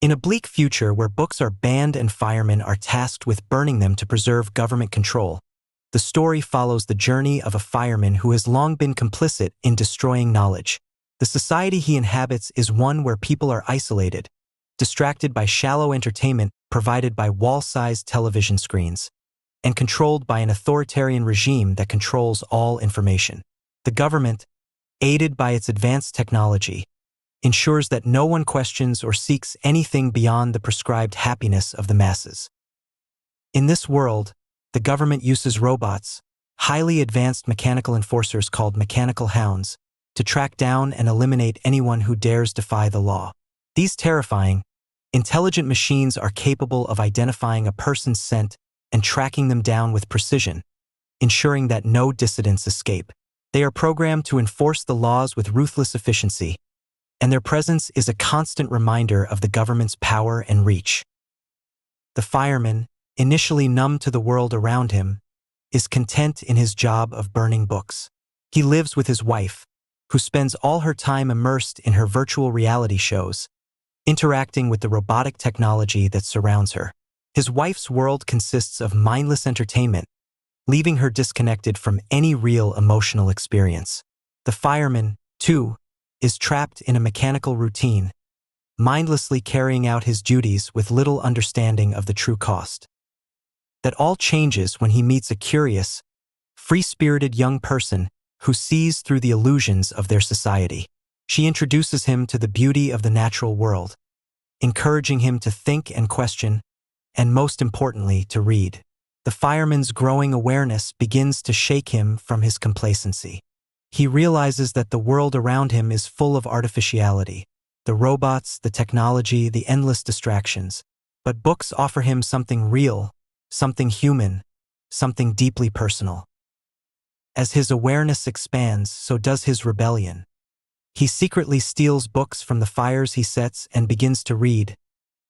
In a bleak future where books are banned and firemen are tasked with burning them to preserve government control, the story follows the journey of a fireman who has long been complicit in destroying knowledge. The society he inhabits is one where people are isolated, distracted by shallow entertainment provided by wall-sized television screens, and controlled by an authoritarian regime that controls all information. The government, aided by its advanced technology, ensures that no one questions or seeks anything beyond the prescribed happiness of the masses. In this world, the government uses robots, highly advanced mechanical enforcers called mechanical hounds, to track down and eliminate anyone who dares defy the law. These terrifying, intelligent machines are capable of identifying a person's scent and tracking them down with precision, ensuring that no dissidents escape. They are programmed to enforce the laws with ruthless efficiency, and their presence is a constant reminder of the government's power and reach. The fireman, initially numb to the world around him, is content in his job of burning books. He lives with his wife, who spends all her time immersed in her virtual reality shows, interacting with the robotic technology that surrounds her. His wife's world consists of mindless entertainment, leaving her disconnected from any real emotional experience. The fireman, too, is trapped in a mechanical routine, mindlessly carrying out his duties with little understanding of the true cost. That all changes when he meets a curious, free-spirited young person who sees through the illusions of their society. She introduces him to the beauty of the natural world, encouraging him to think and question, and most importantly, to read. The fireman's growing awareness begins to shake him from his complacency. He realizes that the world around him is full of artificiality, the robots, the technology, the endless distractions. But books offer him something real, something human, something deeply personal. As his awareness expands, so does his rebellion. He secretly steals books from the fires he sets and begins to read,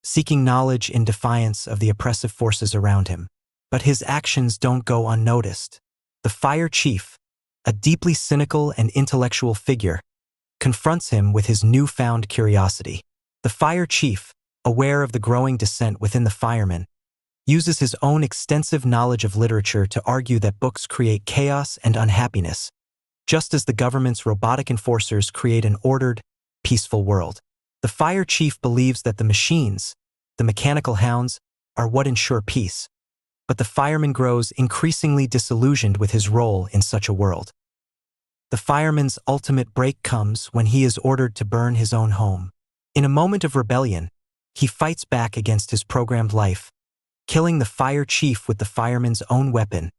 seeking knowledge in defiance of the oppressive forces around him. But his actions don't go unnoticed. The fire chief, a deeply cynical and intellectual figure, confronts him with his newfound curiosity. The fire chief, aware of the growing dissent within the firemen, uses his own extensive knowledge of literature to argue that books create chaos and unhappiness, just as the government's robotic enforcers create an ordered, peaceful world. The fire chief believes that the machines, the mechanical hounds, are what ensure peace. But the fireman grows increasingly disillusioned with his role in such a world. The fireman's ultimate break comes when he is ordered to burn his own home. In a moment of rebellion, he fights back against his programmed life, killing the fire chief with the fireman's own weapon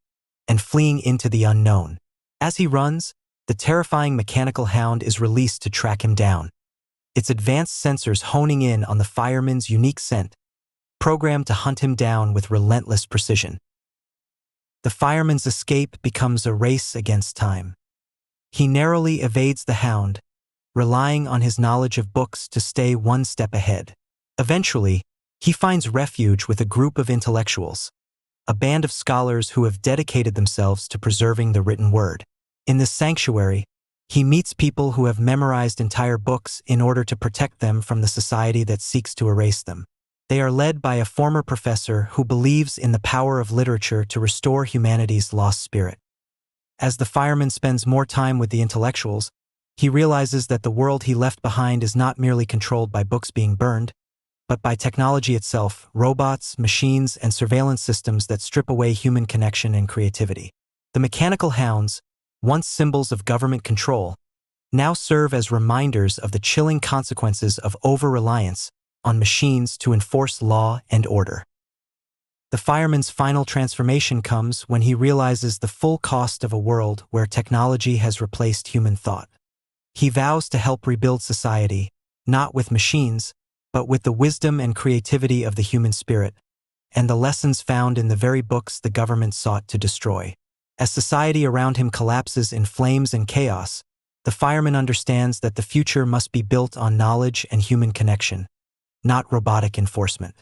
and fleeing into the unknown. As he runs, the terrifying mechanical hound is released to track him down, its advanced sensors honing in on the fireman's unique scent, programmed to hunt him down with relentless precision. The fireman's escape becomes a race against time. He narrowly evades the hound, relying on his knowledge of books to stay one step ahead. Eventually, he finds refuge with a group of intellectuals, a band of scholars who have dedicated themselves to preserving the written word. In this sanctuary, he meets people who have memorized entire books in order to protect them from the society that seeks to erase them. They are led by a former professor who believes in the power of literature to restore humanity's lost spirit. As the fireman spends more time with the intellectuals, he realizes that the world he left behind is not merely controlled by books being burned, but by technology itself, robots, machines, and surveillance systems that strip away human connection and creativity. The mechanical hounds, once symbols of government control, now serve as reminders of the chilling consequences of over-reliance on machines to enforce law and order. The fireman's final transformation comes when he realizes the full cost of a world where technology has replaced human thought. He vows to help rebuild society, not with machines, but with the wisdom and creativity of the human spirit, and the lessons found in the very books the government sought to destroy. As society around him collapses in flames and chaos, the fireman understands that the future must be built on knowledge and human connection, not robotic enforcement.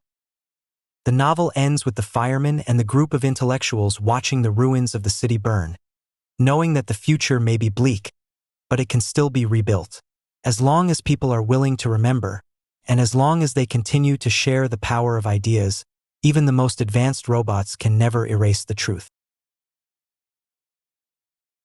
The novel ends with the fireman and the group of intellectuals watching the ruins of the city burn, knowing that the future may be bleak, but it can still be rebuilt. As long as people are willing to remember, And as long as they continue to share the power of ideas, even the most advanced robots can never erase the truth.